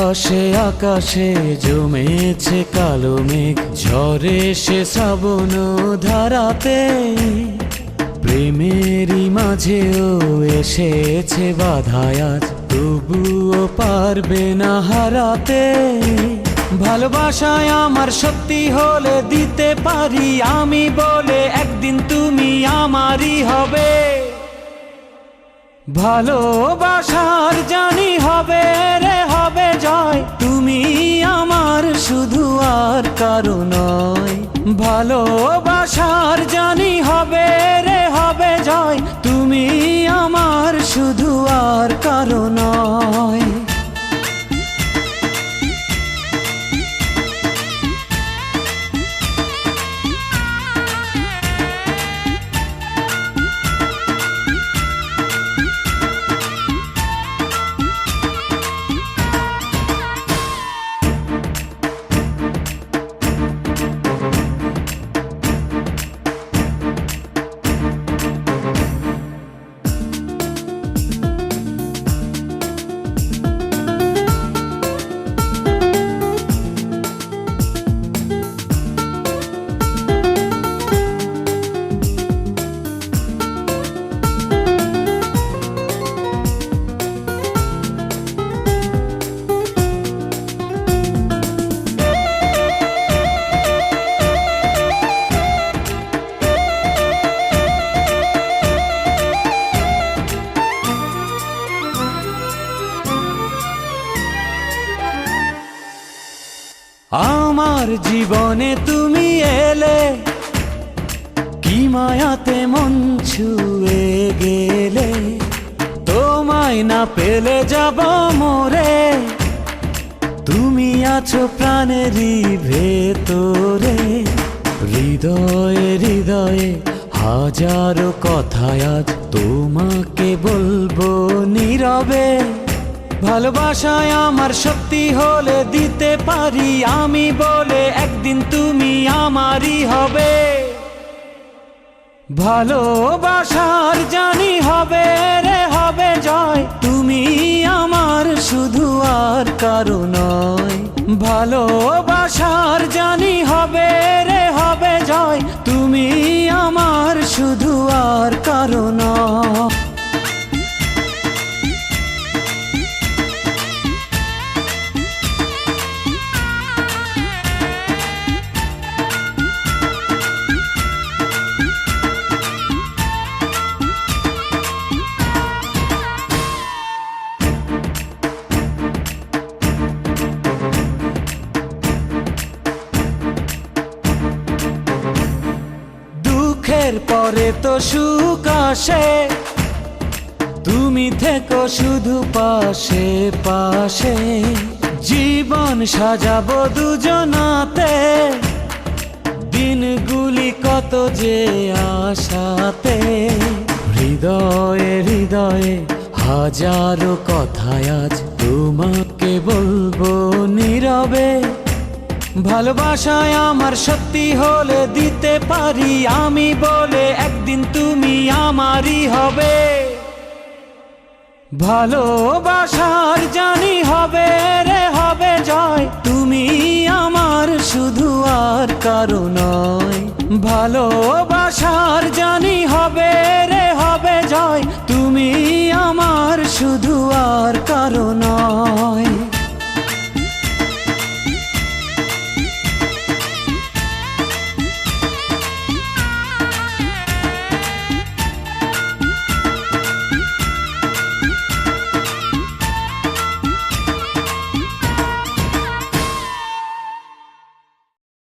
আকাশে আকাশে জমেছে কালো মেঘ, ঝরে সে শ্রাবণ ধারাতে। প্রেমেরই মাঝেও এসেছে বাধায় আজ, তবুও পারবে না হারাতে। ভালোবাসায় আমার সত্যি হলে দিতে পারি আমি বলে, একদিন তুমি আমারই হবে। ভালোবাসার জানি হবে রে হবে জয়, তুমি আমার শুধু আর কারো নয়। ভালোবাসার জানি হবে রে হবে জয়, তুমি আমার শুধু আর কারো নয়। আমার জীবনে তুমি এলে, কি মায়াতে মন ছুঁয়ে গেলে। তোমায় না পেলে যাব মরে, তুমি আছো প্রাণেরই ভেতরে। হৃদয়ে হৃদয়ে হাজারো কথায় আজ তোমাকে বলবো নীরবে। ভালোবাসায় আমার সত্যি হলে দিতে পারি আমি বলে, একদিন তুমি আমারই হবে। ভালোবাসার জানি হবে রে হবে জয়, তুমি আমার শুধু আর কারো নয়। ভালোবাসার জানি হবে রে হবে জয়, তুমি আমার শুধু আর কারো নয়। দুঃখের পরে তো সুখ আসে, তুমি থেকো শুধু পাশে পাশে। জীবন সাজাবো দুজনাতে, দিনগুলি কত যে আশাতে। হৃদয়ে হৃদয়ে হাজারো কথায় আজ তোমাকে বলবো নীরবে। ভালোবাসায় আমার সত্যি হলে দিতে পারি আমি বলে, একদিন তুমি আমারই হবে। ভালোবাসার জানি হবে রে হবে জয়, তুমি আমার শুধু আর কারো নয়। ভালোবাসার জানি হবে রে